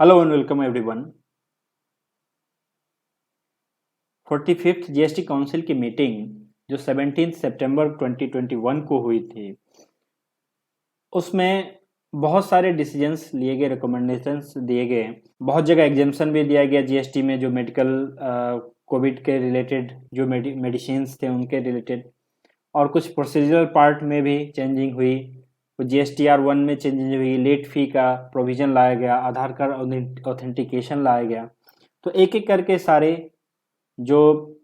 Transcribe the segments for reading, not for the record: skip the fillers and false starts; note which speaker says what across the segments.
Speaker 1: Hello and welcome everyone. 45th GST council की meeting जो 17 सितंबर 2021 को हुई थी, उसमें बहुत सारे डिसीजंस लिए गए, रिकमेंडेशंस दिए गए। बहुत जगह एग्जेम्पशन भी दिया गया जीएसटी में, जो मेडिकल कोविड के रिलेटेड जो मेडिसिन्स थे उनके रिलेटेड, और कुछ प्रोसीजरल पार्ट में भी चेंजिंग हुई। GSTR 1 में चेंजिंग हुई, लेट फी का प्रोविजन लाया गया, आधार कार्ड ऑथेंटिकेशन लाया गया। तो एक एक करके सारे जो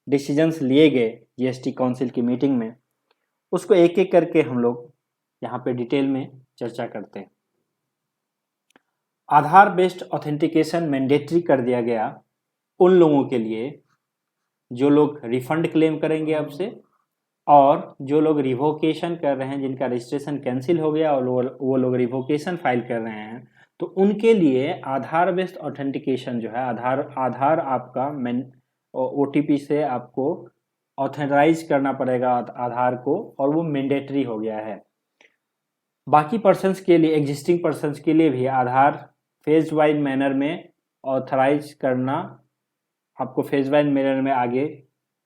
Speaker 1: डिसीजंस लिए गए जीएसटी काउंसिल की मीटिंग में, उसको एक एक करके हम लोग यहाँ पे डिटेल में चर्चा करते हैं। आधार बेस्ड ऑथेंटिकेशन मैंडेटरी कर दिया गया उन लोगों के लिए जो लोग रिफंड क्लेम करेंगे अब से, और जो लोग रिवोकेशन कर रहे हैं, जिनका रजिस्ट्रेशन कैंसिल हो गया और वो लोग रिवोकेशन फाइल कर रहे हैं, तो उनके लिए आधार बेस्ड ऑथेंटिकेशन जो है, आधार आपका OTP से आपको ऑथराइज करना पड़ेगा आधार को, और वो मैंडेटरी हो गया है। बाकी पर्सन्स के लिए, एग्जिस्टिंग पर्सन्स के लिए भी आधार फेज वाइज मैनर में ऑथराइज करना, आपको फेज वाइज मैनर में आगे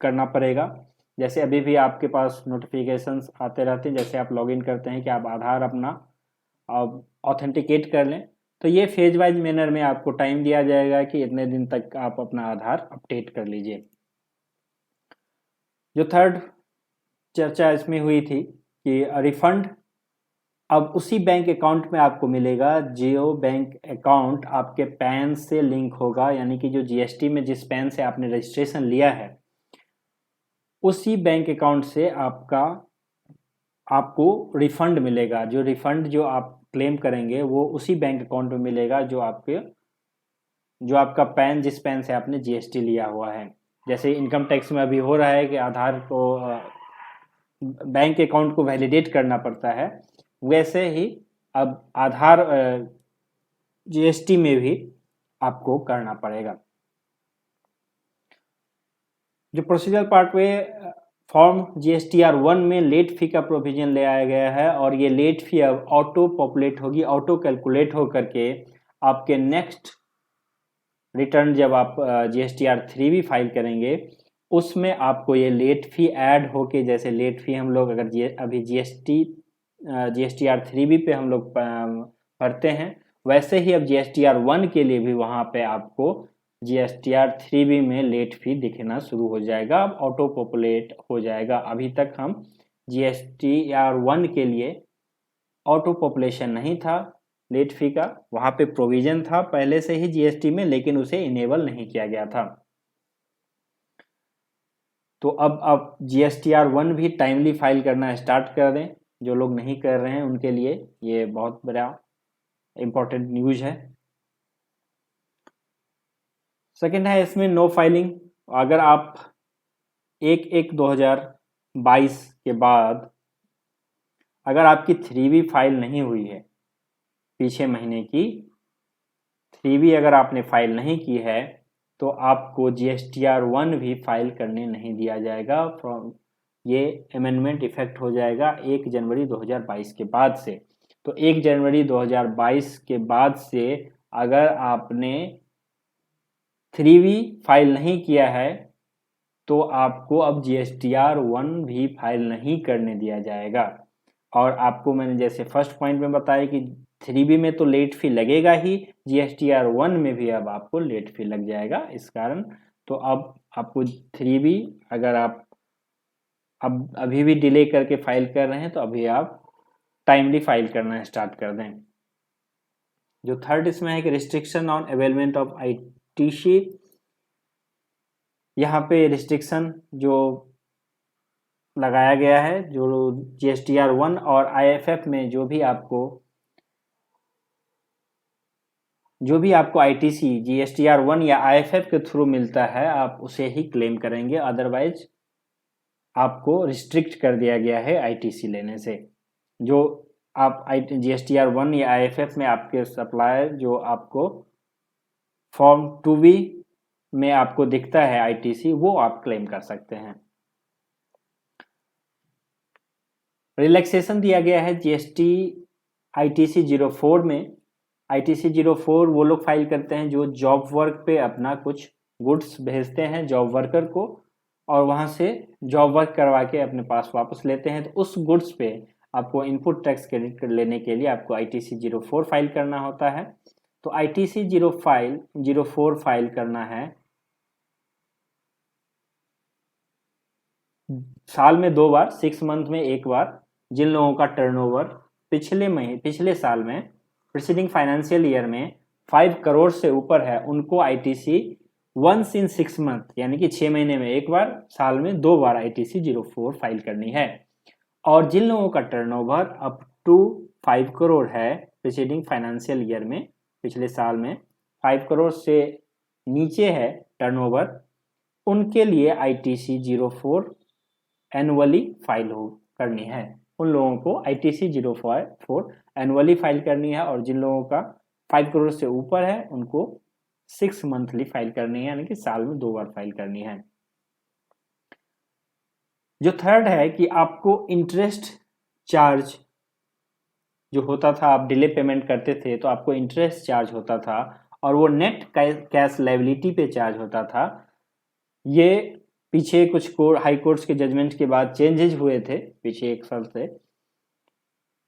Speaker 1: करना पड़ेगा। जैसे अभी भी आपके पास नोटिफिकेशंस आते रहते हैं, जैसे आप लॉगिन करते हैं कि आप आधार अपना ऑथेंटिकेट कर लें, तो ये फेज वाइज मैनर में आपको टाइम दिया जाएगा कि इतने दिन तक आप अपना आधार अपडेट कर लीजिए। जो थर्ड चर्चा इसमें हुई थी कि रिफंड अब उसी बैंक अकाउंट में आपको मिलेगा जो बैंक अकाउंट आपके पैन से लिंक होगा, यानी कि जो जीएसटी में जिस पैन से आपने रजिस्ट्रेशन लिया है, उसी बैंक अकाउंट से आपको रिफंड मिलेगा। जो रिफंड जो आप क्लेम करेंगे वो उसी बैंक अकाउंट में मिलेगा जो आपका पैन, जिस पैन से आपने जीएसटी लिया हुआ है। जैसे इनकम टैक्स में अभी हो रहा है कि आधार को बैंक अकाउंट को वैलिडेट करना पड़ता है, वैसे ही अब आधार जीएसटी में भी आपको करना पड़ेगा। जो प्रोसीजर पार्ट में फॉर्म GSTR 1 में लेट फी का प्रोविजन ले आया गया है, और ये लेट फी अब ऑटो पॉपुलेट होगी, ऑटो कैलकुलेट हो करके आपके नेक्स्ट रिटर्न जब आप GSTR 3 भी फाइल करेंगे, उसमें आपको ये लेट फी ऐड होके, जैसे लेट फी हम लोग अगर अभी GSTR 3 पे हम लोग भरते हैं, वैसे ही अब GSTR 1 के लिए भी वहाँ पे आपको GSTR 3 में लेट फी दिखना शुरू हो जाएगा, अब ऑटो पॉपुलेट हो जाएगा। अभी तक हम GSTR 1 के लिए ऑटो पॉपुलेशन नहीं था लेट फी का, वहाँ पे प्रोविजन था पहले से ही जीएसटी में, लेकिन उसे इनेबल नहीं किया गया था। तो अब GSTR 1 भी टाइमली फाइल करना स्टार्ट कर दें। जो लोग नहीं कर रहे हैं उनके लिए ये बहुत बड़ा इम्पोर्टेंट न्यूज है। सेकेंड है इसमें नो फाइलिंग। अगर आप 1/1/2022 के बाद अगर आपकी 3B फाइल नहीं हुई है, पीछे महीने की 3B अगर आपने फाइल नहीं की है, तो आपको GSTR 1 भी फाइल करने नहीं दिया जाएगा। ये अमेंडमेंट इफेक्ट हो जाएगा 1 जनवरी 2022 के बाद से। तो 1 जनवरी 2022 के बाद से अगर आपने 3B फाइल नहीं किया है, तो आपको अब GSTR 1 भी फाइल नहीं करने दिया जाएगा। और आपको मैंने जैसे फर्स्ट पॉइंट में बताया कि 3B में तो लेट फी लगेगा ही, GSTR 1 में भी अब आपको लेट फी लग जाएगा इस कारण। तो अब आपको 3B अगर आप अब अभी भी डिले करके फाइल कर रहे हैं, तो अभी आप टाइमली फाइल करना स्टार्ट कर दें। जो थर्ड इसमें है कि restriction on availment of ITC। यहाँ पे रिस्ट्रिक्शन जो लगाया गया है, जो GSTR 1 और IFF में जो भी आपको ITC GSTR 1 या IFF के थ्रू मिलता है, आप उसे ही क्लेम करेंगे, अदरवाइज आपको रिस्ट्रिक्ट कर दिया गया है ITC लेने से। जो आप GSTR 1 या IFF में आपके सप्लायर जो आपको फॉर्म 2B में आपको दिखता है ITC, वो आप क्लेम कर सकते हैं। रिलैक्सेशन दिया गया है GST ITC 04 में ITC 04 वो लोग फाइल करते हैं जो जॉब वर्क पे अपना कुछ गुड्स भेजते हैं जॉब वर्कर को, और वहाँ से जॉब वर्क करवा के अपने पास वापस लेते हैं। तो उस गुड्स पे आपको इनपुट टैक्स क्रेडिट लेने के लिए आपको ITC 04 फाइल करना होता है। तो ITC 04 फाइल करना है साल में 2 बार, 6 मंथ में 1 बार। जिन लोगों का टर्नओवर पिछले साल में प्रीसीडिंग फाइनेंशियल ईयर में 5 करोड़ से ऊपर है, उनको ITC वंस इन 6 मंथ यानी कि 6 महीने में 1 बार, साल में 2 बार ITC 04 फाइल करनी है। और जिन लोगों का टर्नओवर अप टू 5 करोड़ है प्रीसीडिंग फाइनेंशियल ईयर में, पिछले साल में 5 करोड़ से नीचे है टर्नओवर, उनके लिए ITC 04 एनुअली फाइल करनी है। उन लोगों को ITC 04 एनुअली फाइल करनी है, और जिन लोगों का 5 करोड़ से ऊपर है उनको 6 मंथली फाइल करनी है, यानी कि साल में 2 बार फाइल करनी है। जो थर्ड है कि आपको इंटरेस्ट चार्ज जो होता था, आप डिले पेमेंट करते थे तो आपको इंटरेस्ट चार्ज होता था, और वो नेट कैश लायबिलिटी पे चार्ज होता था। ये पीछे कुछ हाई कोर्ट्स के जजमेंट के बाद चेंजेस हुए थे पीछे 1 साल से।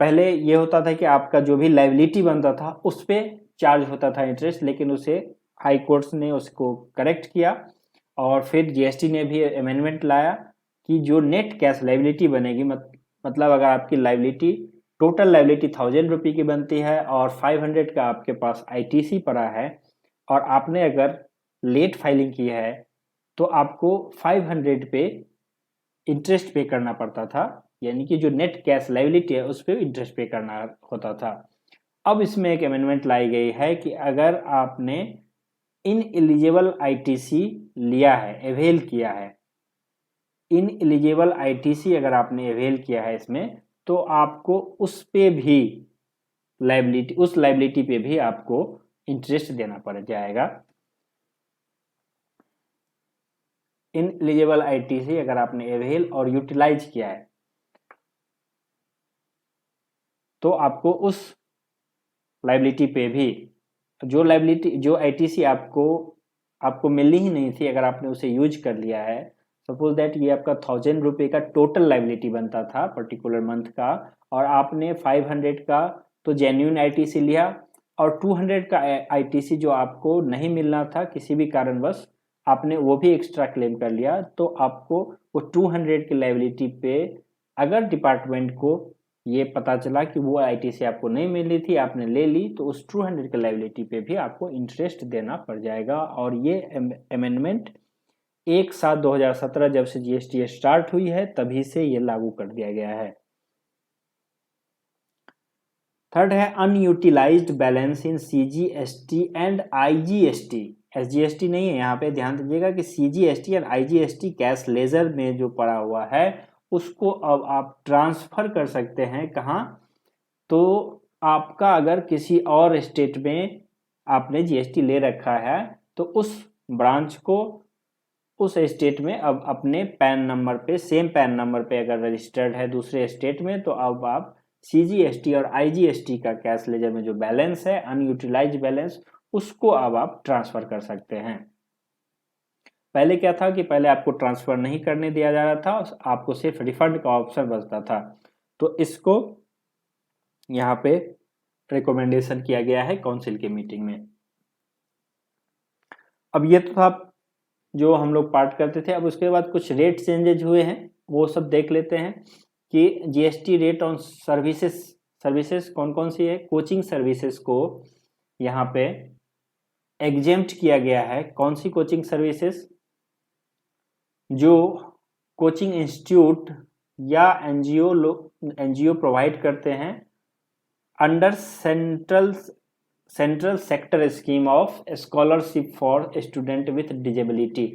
Speaker 1: पहले ये होता था कि आपका जो भी लायबिलिटी बनता था उस पर चार्ज होता था इंटरेस्ट, लेकिन उसे हाई कोर्ट्स ने उसको करेक्ट किया, और फिर GST ने भी अमेंडमेंट लाया कि जो नेट कैश लायबिलिटी बनेगी, मतलब अगर आपकी लायबिलिटी टोटल लायबिलिटी 1000 रुपये की बनती है और 500 का आपके पास ITC पड़ा है, और आपने अगर लेट फाइलिंग की है तो आपको 500 पे इंटरेस्ट पे करना पड़ता था, यानी कि जो नेट कैश लायबिलिटी है उस पर इंटरेस्ट पे करना होता था। अब इसमें एक अमेंडमेंट लाई गई है कि अगर आपने इन एलिजिबल ITC लिया है, अवेल किया है, इन एलिजिबल ITC अगर आपने अवेल किया है इसमें, तो आपको उस पे भी उस लायबिलिटी पे भी आपको इंटरेस्ट देना पड़ जाएगा। इन एलिजिबल ITC अगर आपने अवेल और यूटिलाइज किया है तो आपको उस लायबिलिटी पे भी जो ITC आपको मिलनी ही नहीं थी, अगर आपने उसे यूज कर लिया है, सपोज दैट ये आपका 1000 रुपये का टोटल लायबिलिटी बनता था पर्टिकुलर मंथ का, और आपने 500 का तो जेन्युइन ITC लिया, और 200 का ITC जो आपको नहीं मिलना था किसी भी कारणवश, आपने वो भी एक्स्ट्रा क्लेम कर लिया, तो आपको वो 200 की लायबिलिटी पे अगर डिपार्टमेंट को ये पता चला कि वो ITC आपको नहीं मिली थी, आपने ले ली, तो उस 200 की लायबिलिटी पे भी आपको इंटरेस्ट देना पड़ जाएगा। और ये अमेंडमेंट 1/7/2017 जब से GST स्टार्ट हुई है तभी से ये लागू कर दिया गया है। थर्ड है unutilised balance in CGST and IGST। SGST नहीं है यहाँ पे, ध्यान दीजिएगा कि CGST और IGST कैश लेजर में जो पड़ा हुआ है उसको अब आप ट्रांसफर कर सकते हैं। कहाँ? तो आपका अगर किसी और स्टेट में आपने GST ले रखा है तो उस ब्रांच को उस स्टेट में अब अपने पैन नंबर पे, सेम पैन नंबर पे अगर रजिस्टर्ड है दूसरे स्टेट में, तो अब आप CGST और IGST का कैश लेजर में जो बैलेंस है अनयूटिलाइज बैलेंस, उसको अब आप ट्रांसफर कर सकते हैं। पहले क्या था कि पहले आपको ट्रांसफर नहीं करने दिया जा रहा था, आपको सिर्फ रिफंड का ऑप्शन बचता था। तो इसको यहाँ पे रिकमेंडेशन किया गया है काउंसिल की मीटिंग में। अब ये तो था जो हम लोग पार्ट करते थे। अब उसके बाद कुछ रेट चेंजेज हुए हैं, वो सब देख लेते हैं कि GST रेट ऑन सर्विसेज कौन कौन सी है। कोचिंग सर्विसेज को यहाँ पे एग्जेम्प्ट किया गया है। कौन सी कोचिंग सर्विसेज? जो कोचिंग इंस्टीट्यूट या NGO प्रोवाइड करते हैं under central sector scheme of scholarship for student with disability.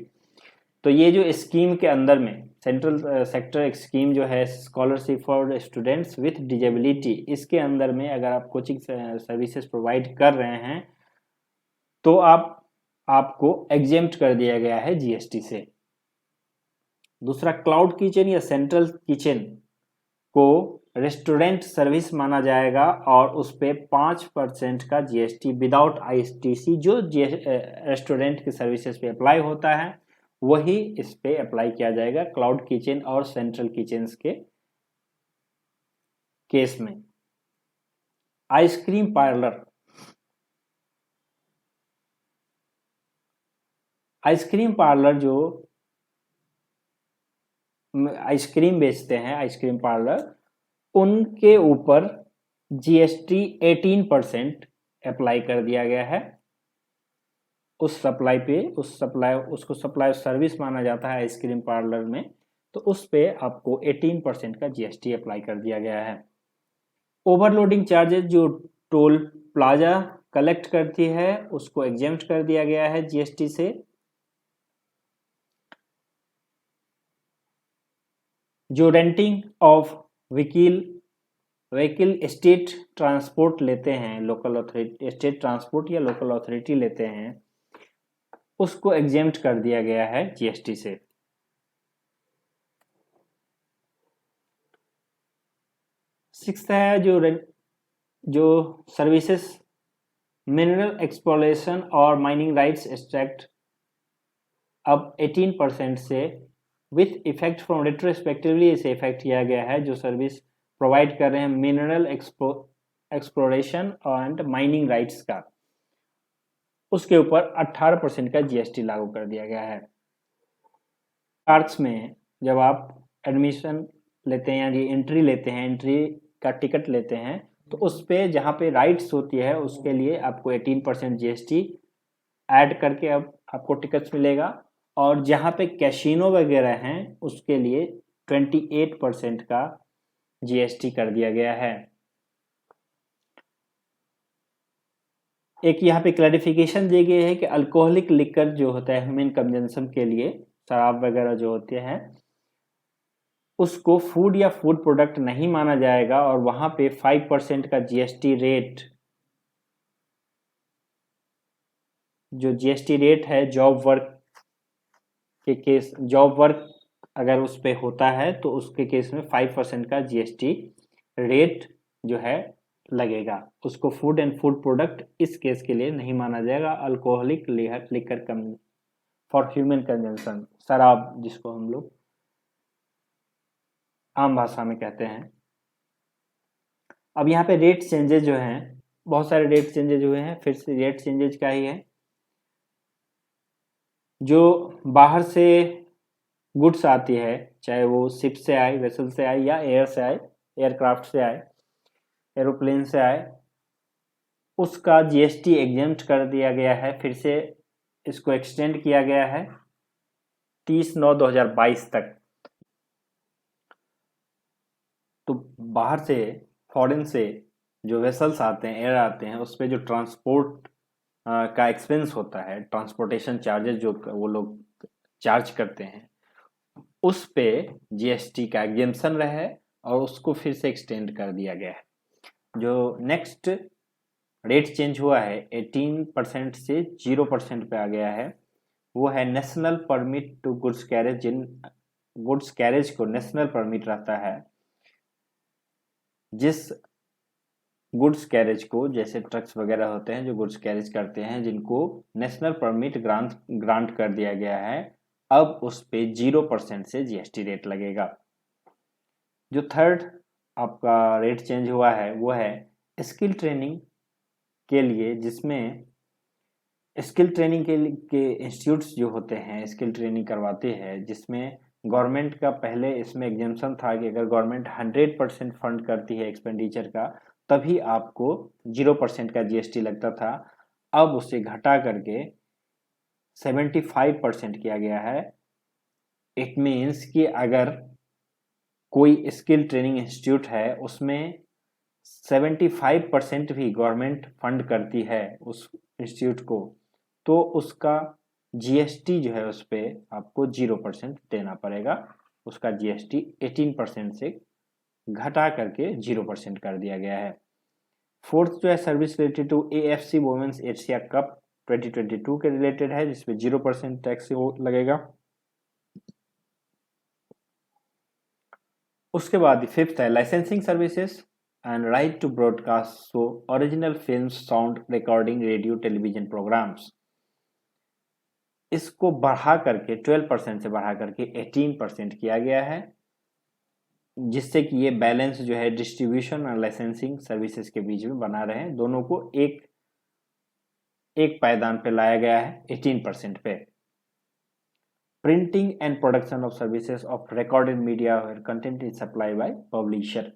Speaker 1: तो ये जो स्कीम के अंदर में सेंट्रल सेक्टर स्कीम जो है scholarship for students with disability, इसके अंदर में अगर आप कोचिंग सर्विसेज प्रोवाइड कर रहे हैं तो आपको एग्जेम्प्ट कर दिया गया है GST से। दूसरा क्लाउड किचन या सेंट्रल किचन, को रेस्टोरेंट सर्विस माना जाएगा और उस पे 5% का जीएसटी विदाउट आईटीसी जो रेस्टोरेंट की सर्विसेज पे अप्लाई होता है वही इस पे अप्लाई किया जाएगा क्लाउड किचन और सेंट्रल किचन के केस में। आइसक्रीम पार्लर, आइसक्रीम पार्लर जो आइसक्रीम बेचते हैं, आइसक्रीम पार्लर, उनके ऊपर जीएसटी 18% अप्लाई कर दिया गया है। उस सप्लाई पे उसको सप्लाई सर्विस माना जाता है आइसक्रीम पार्लर में, तो उस पे आपको 18% का जीएसटी अप्लाई कर दिया गया है। ओवरलोडिंग चार्जेस जो टोल प्लाजा कलेक्ट करती है उसको एग्जेम्प्ट कर दिया गया है जीएसटी से। जो renting of vehicle state transport लेते हैं, लोकल अथॉरिटी स्टेट ट्रांसपोर्ट या लोकल अथॉरिटी लेते हैं, उसको एग्जेम्प्ट कर दिया गया है जीएसटी से। सिक्स्थ है जो सर्विसेज मिनरल एक्सप्लोरेशन और माइनिंग राइट्स एक्सट्रैक्ट अब 18% से विथ इफेक्ट फ्रॉम रेट्रोस्पेक्टिवली इसे इफेक्ट किया गया है। जो सर्विस प्रोवाइड कर रहे हैं mineral exploration and mining rights का, उसके ऊपर 18% का जीएसटी लागू कर दिया गया है। पार्क्स में जब आप एडमिशन लेते हैं या एंट्री लेते हैं, एंट्री का टिकट लेते हैं, तो उस पे जहाँ पे राइट्स होती है उसके लिए आपको 18% जीएसटी ऐड करके अब आपको टिकट्स मिलेगा, और जहाँ पे कैसीनो वगैरह हैं उसके लिए 28% का जीएसटी कर दिया गया है। एक यहाँ पे क्लैरिफिकेशन दी गई है कि अल्कोहलिक लिकर जो होता है ह्यूमन कंजम्पशन के लिए, शराब वगैरह जो होते हैं, उसको फूड या फूड प्रोडक्ट नहीं माना जाएगा और वहां पे 5% का जीएसटी रेट, जो जीएसटी रेट है जॉब वर्क के केस, जॉब वर्क अगर उस पे होता है तो उसके केस में 5% का जीएसटी रेट जो है लगेगा। उसको फूड एंड फूड प्रोडक्ट इस केस के लिए नहीं माना जाएगा। Alcoholic liquor come for human consumption, शराब जिसको हम लोग आम भाषा में कहते हैं। अब यहाँ पे रेट चेंजेज जो हैं, बहुत सारे रेट चेंजेज हुए हैं, फिर से रेट चेंजेज का ही है। जो बाहर से गुड्स आती है, चाहे वो शिप से आए, वेसल से आए या एयर से आए, एयरक्राफ्ट से आए, एरोप्लेन से आए, उसका जीएसटी एग्जेम्प्ट कर दिया गया है। फिर से इसको एक्सटेंड किया गया है 30/9/2022 तक। तो बाहर से, फॉरेन से जो वेसल्स आते हैं, एयर आते हैं, उस पर जो ट्रांसपोर्ट का एक्सपेंस होता है, ट्रांसपोर्टेशन चार्जेस जो वो लोग चार्ज करते हैं, उस पे जीएसटी का एग्जेम्पशन रहे और उसको फिर से एक्सटेंड कर दिया गया है। जो नेक्स्ट रेट चेंज हुआ है 18% से 0% पे आ गया है, वो है national permit to goods carriage. जिन गुड्स कैरेज को नेशनल परमिट रहता है, जिस गुड्स कैरेज को, जैसे ट्रक्स वगैरह होते हैं जो गुड्स कैरेज करते हैं, जिनको नेशनल परमिट ग्रांट कर दिया गया है, अब उस पे 0% से जीएसटी रेट लगेगा। जो थर्ड आपका रेट चेंज हुआ है वो है स्किल ट्रेनिंग के लिए, जिसमें स्किल ट्रेनिंग के इंस्टीट्यूट्स जो होते हैं स्किल ट्रेनिंग करवाते हैं, जिसमें गवर्नमेंट का पहले इसमें एग्जाम्पशन था कि अगर गवर्नमेंट 100% फंड करती है एक्सपेंडिचर का तभी आपको 0% का जीएसटी लगता था। अब उसे घटा करके 75% किया गया है। इट मीन्स कि अगर कोई स्किल ट्रेनिंग इंस्टीट्यूट है उसमें 75% भी गवर्नमेंट फंड करती है उस इंस्टीट्यूट को, तो उसका जीएसटी जो है उस पर आपको 0% देना पड़ेगा। उसका जीएसटी 18% से घटा करके 0% कर दिया गया है। फोर्थ जो है service related to AFC women's Asia cup 2022 के रिलेटेड है, जिसमें 0% टैक्स लगेगा। उसके बाद फिफ्थ है licensing services and right to broadcast show original film sound recording radio television programmes. इसको बढ़ा करके 12% से बढ़ा करके 18% किया गया है, जिससे कि ये बैलेंस जो है डिस्ट्रीब्यूशन और लाइसेंसिंग सर्विसेज के बीच में बना रहे, दोनों को एक पायदान पे लाया गया है 18% पे। Printing and production of services of recorded media content is supply by publisher.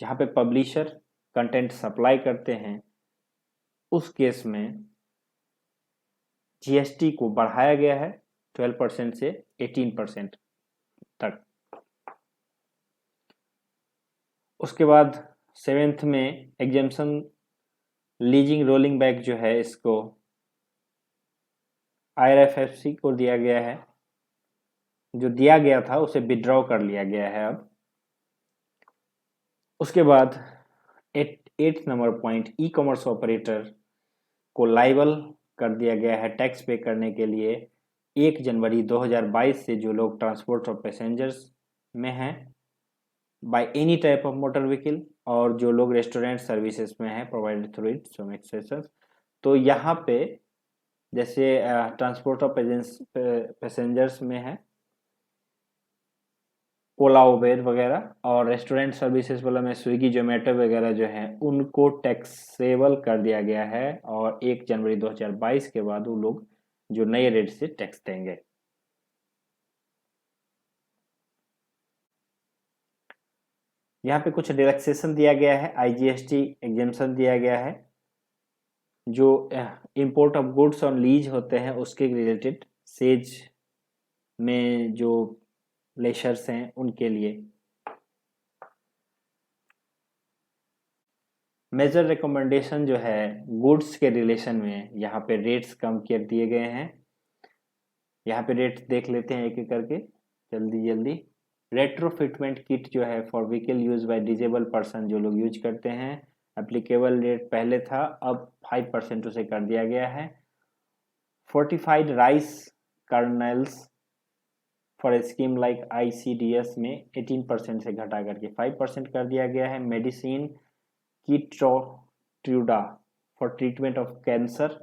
Speaker 1: जहाँ पे पब्लिशर कंटेंट सप्लाई करते हैं उस केस में जीएसटी को बढ़ाया गया है 12% से 18% तक। उसके बाद सेवेंथ में एग्जेम्पशन लीजिंग रोलिंग बैक जो है इसको आईआरएफएससी को दिया गया है, जो दिया गया था उसे विड्रॉ कर लिया गया है अब। उसके बाद 8 number point e commerce operator को लाइबल कर दिया गया है टैक्स पे करने के लिए 1 जनवरी 2022 से जो लोग ट्रांसपोर्ट ऑफ पैसेंजर्स में हैं by any type of motor vehicle, और जो लोग रेस्टोरेंट सर्विसेज में हैं provided through it some exceptions. तो यहाँ पे जैसे ट्रांसपोर्ट ऑफ पैसेंजर्स में है ओला उबेर वगैरह, और रेस्टोरेंट सर्विसेज वाला में स्विगी जोमेटो वगैरह जो है उनको टैक्सेबल कर दिया गया है, और 1 जनवरी 2022 के बाद वो लोग जो नए रेट से टैक्स देंगे। यहाँ पे कुछ रिलैक्सेशन दिया गया है, आईजीएसटी एग्जेम्पशन दिया गया है, जो import of goods on lease होते हैं उसके रिलेटेड सेज में जो लेशर्स हैं उनके लिए। मेजर रिकमेंडेशन जो है गुड्स के रिलेशन में यहाँ पे रेट्स कम कर दिए गए हैं। यहाँ पे रेट्स देख लेते हैं एक एक करके जल्दी जल्दी। रेट्रोफिटमेंट किट जो है for vehicle use by disable person जो लोग यूज करते हैं, एप्लीकेबल रेट पहले था अब 5% उसे कर दिया गया है। Fortified rice colonel's for scheme like ICDS में 18% से घटा करके 5% कर दिया गया है। Medicine Keytruda for treatment of cancer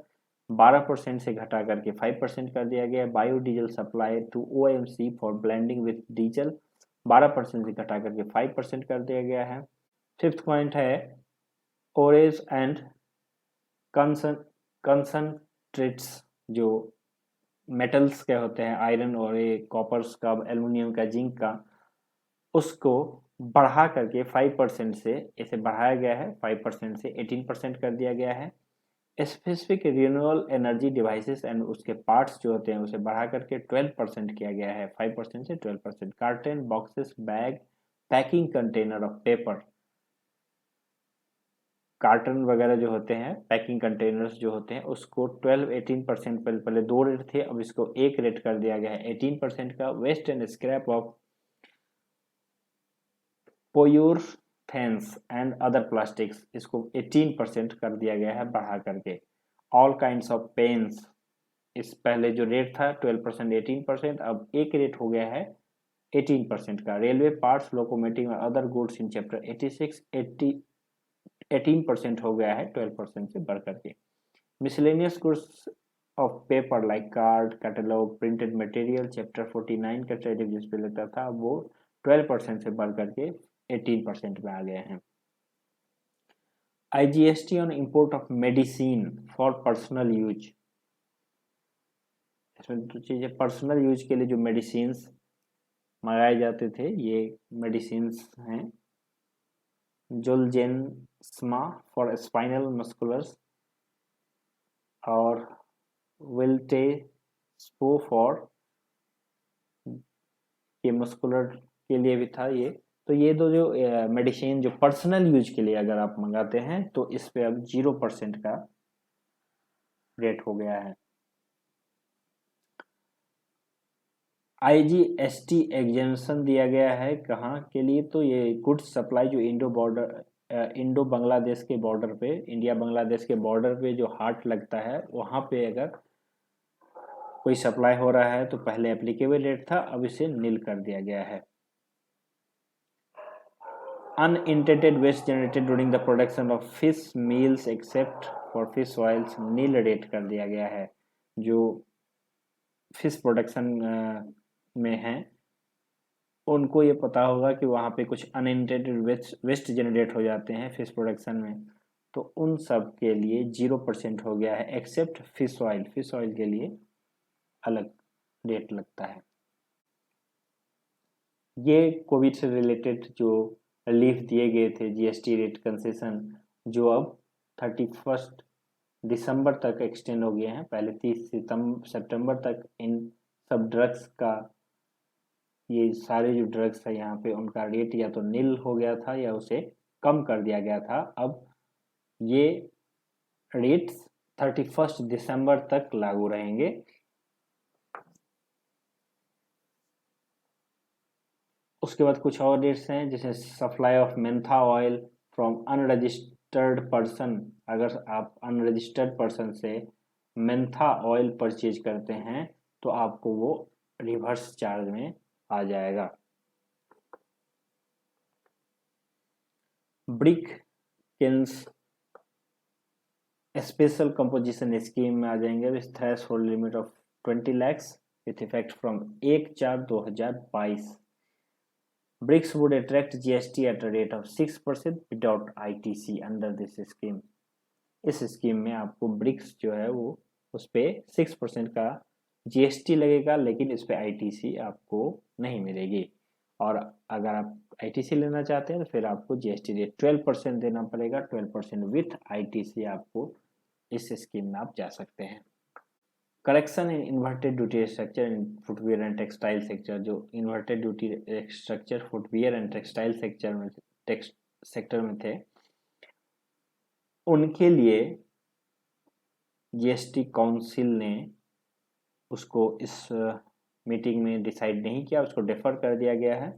Speaker 1: 12% से घटा करके 5% कर दिया गया है। Biodiesel supply to OMC for blending with diesel 12% से घटा करके 5% कर दिया गया है। फिफ्थ पॉइंट है ओरेज एंड कंसनट्रेट्स जो मेटल्स के होते हैं, आयरन और कॉपर्स का, एल्युमिनियम का, जिंक का, उसको बढ़ा करके 5% से इसे बढ़ाया गया है 5% से 18% कर दिया गया है। Specific renewable energy devices and उसके पार्ट्स जो होते हैं उसे बढ़ा करके 12% किया गया है 5% से 12%। Carton boxes bag packing container of paper, carton वगैरह जो होते हैं पैकिंग कंटेनर्स जो होते हैं उसको 12-18% पहले 2 रेट थे, अब इसको 1 रेट कर दिया गया है 18% का। Waste and scrap of polyurethanes and other plastics इसको 18% कर दिया गया है बढ़ा करके। ऑल काइंड्स ऑफ पेन्स, इस पहले जो रेट था 12% 18%, अब एक रेट हो गया है 18% का। रेलवे पार्ट्स लोकोमोटिव और अदर गुड्स इन चैप्टर 86 18% हो गया है 12% से बढ़ करके। Miscellaneous goods of paper like card catalogue printed material chapter 49 का ट्रेडिव जिस पे लेता था वो 12% से बढ़ करके 18% में आ गए हैं। IGST on import of medicine for personal use, इसमें तो चीजें पर्सनल यूज के लिए जो मेडिसिन मंगाए जाते थे ये मेडिसिन हैं। जोलजेंस्मा फॉर स्पाइनल मस्कुलर्स और विल्टेस्पो फॉर ये मस्कुलर के लिए भी था ये। तो ये दो जो मेडिसिन जो पर्सनल यूज के लिए अगर आप मंगाते हैं तो इस पे अब 0% का रेट हो गया है। आईजीएसटी एग्जेम्पशन दिया गया है कहाँ के लिए, तो ये गुड्स सप्लाई जो इंडो बांग्लादेश के बॉर्डर पे, इंडिया बांग्लादेश के बॉर्डर पे जो हाट लगता है वहाँ पे अगर कोई सप्लाई हो रहा है तो पहले एप्लीकेबल रेट था अब इसे नील कर दिया गया है। Unintended waste generated during the production of fish meals except for fish oils nil rate कर दिया गया है। जो फिश प्रोडक्शन में है उनको ये पता होगा कि वहाँ पे कुछ अनइंटेंटेड वेस्ट जनरेट हो जाते हैं फिश प्रोडक्शन में, तो उन सब के लिए 0% हो गया है except fish oil. Fish oil के लिए अलग रेट लगता है। ये कोविड से रिलेटेड जो रिलीफ दिए गए थे जीएसटी रेट कंसेशन, जो अब 31 दिसंबर तक एक्सटेंड हो गए हैं। पहले 30 सितंबर तक इन सब ड्रग्स का, ये सारे जो ड्रग्स है यहाँ पे उनका रेट या तो नील हो गया था या उसे कम कर दिया गया था। अब ये रेट्स 31 दिसंबर तक लागू रहेंगे। उसके बाद कुछ और रेट्स हैं, जैसे supply of Mentha oil from unregistered person. अगर आप अनरजिस्टर्ड पर्सन से मेंथा ऑयल परचेज करते हैं तो आपको वो रिवर्स चार्ज में आ जाएगा। Brick kilns special composition scheme में आ जाएंगे with threshold limit of 20 lakhs with effect from 1/4/2022। Bricks would attract GST at a rate of 6% without ITC under this scheme. इस स्कीम में आपको ब्रिक्स जो है वो उस पर 6% का जीएसटी लगेगा, लेकिन इस पर आईटीसी आपको नहीं मिलेगी। और अगर आप आईटीसी लेना चाहते हैं तो फिर आपको जीएसटी रेट 12% देना पड़ेगा। 12% विथ आईटीसी आपको इस स्कीम में आप जा सकते हैं। Correction in inverted duty structure in footwear and textile sector. जो inverted duty structure footwear and textile sector में थे, उनके लिए जीएसटी काउंसिल ने उसको इस मीटिंग में डिसाइड नहीं किया, उसको डेफर कर दिया गया है।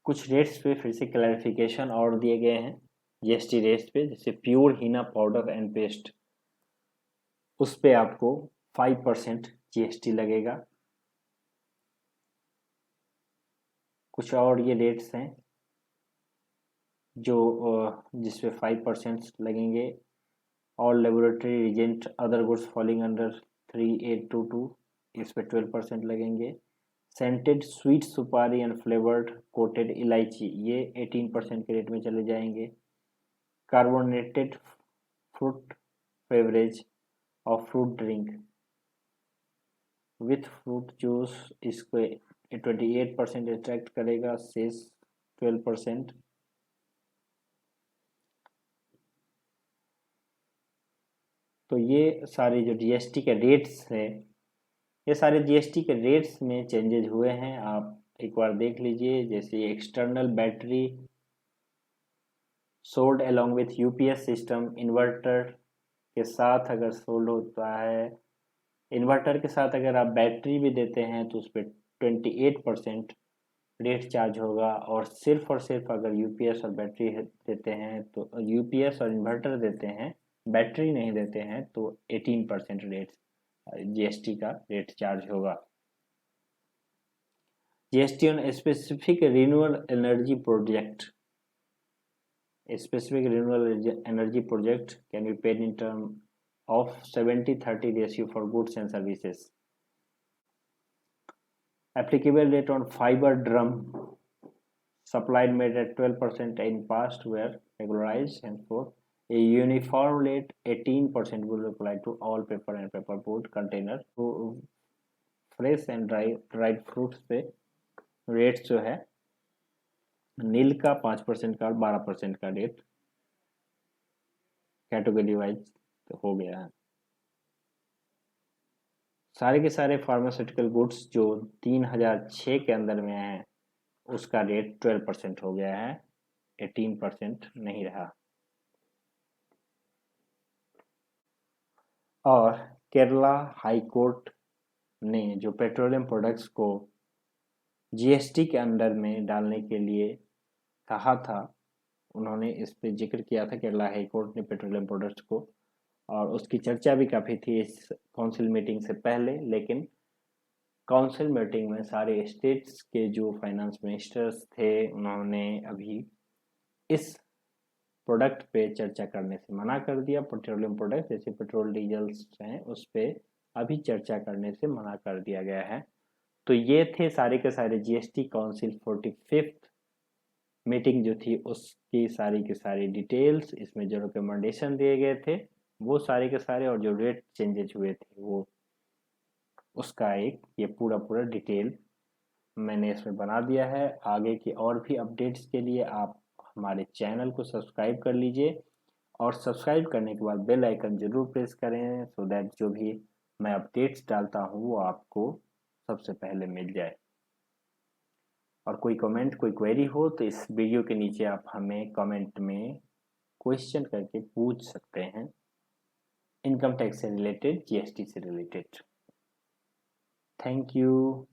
Speaker 1: कुछ रेट्स पे फिर से क्लैरिफिकेशन और दिए गए हैं जीएसटी रेट्स पे, जैसे pure henna powder and paste, उस पे आपको 5% जीएसटी लगेगा। कुछ और ये रेट्स हैं जो जिसपे 5% लगेंगे। और laboratory reagent other goods falling under 3822, इस पे 12% लगेंगे। Scented sweet supari and flavoured coated elaichi, ये 18% के रेट में चले जाएंगे। कार्बोनेटेड फ्रूट बेवरेज और fruit drink with fruit juice, इसको 28% अट्रैक्ट करेगा, शेष 12%। तो ये सारे जो जीएसटी के रेट्स हैं, ये सारे जीएसटी के रेट्स में चेंजेस हुए हैं, आप एक बार देख लीजिए। जैसे external battery sold along with UPS system, inverter के साथ अगर सोल्ड होता है, इन्वर्टर के साथ अगर आप बैटरी भी देते हैं तो उस पर 28% रेट चार्ज होगा। और सिर्फ अगर यूपीएस और बैटरी देते हैं तो यूपीएस और इन्वर्टर देते हैं, बैटरी नहीं देते हैं, तो 18% रेट जीएसटी का रेट चार्ज होगा। GST on specific renewable energy project, specific renewable energy project can be paid in term of 70-30 ratio for goods and services. Applicable rate on fiber drum supplied made at 12% in past were regularized, and for a uniform rate 18% will apply to all paper and paperboard container। Fresh and dried fruits पे rate जो है नील का 5% का और 12% का rate category wise हो गया है। सारे के सारे फार्मास्यूटिकल गुड्स जो 3006 के अंदर में हैं उसका रेट 12% हो गया है, 18% नहीं रहा। और केरला हाई कोर्ट ने जो पेट्रोलियम प्रोडक्ट्स को जीएसटी के अंडर में डालने के लिए कहा था, उन्होंने इस पे जिक्र किया था। केरला हाई कोर्ट ने पेट्रोलियम प्रोडक्ट्स को और उसकी चर्चा भी काफ़ी थी इस काउंसिल मीटिंग से पहले, लेकिन काउंसिल मीटिंग में सारे स्टेट्स के जो फाइनेंस मिनिस्टर्स थे उन्होंने अभी इस प्रोडक्ट पे चर्चा करने से मना कर दिया। पेट्रोलियम प्रोडक्ट जैसे पेट्रोल डीजल्स हैं उस पर अभी चर्चा करने से मना कर दिया गया है। तो ये थे सारे के सारे जीएसटी काउंसिल 45th मीटिंग जो थी उसकी सारी की सारी डिटेल्स, इसमें जो रिकमेंडेशन दिए गए थे वो सारे के सारे, और जो रेट चेंजेस हुए थे वो उसका एक ये पूरा पूरा डिटेल मैंने इसमें बना दिया है। आगे की और भी अपडेट्स के लिए आप हमारे चैनल को सब्सक्राइब कर लीजिए, और सब्सक्राइब करने के बाद बेल आइकन जरूर प्रेस करें सो दैट जो भी मैं अपडेट्स डालता हूँ वो आपको सबसे पहले मिल जाए। और कोई कमेंट कोई क्वेरी हो तो इस वीडियो के नीचे आप हमें कमेंट में क्वेश्चन करके पूछ सकते हैं, इनकम टैक्स से रिलेटेड, जीएसटी से रिलेटेड। Thank you.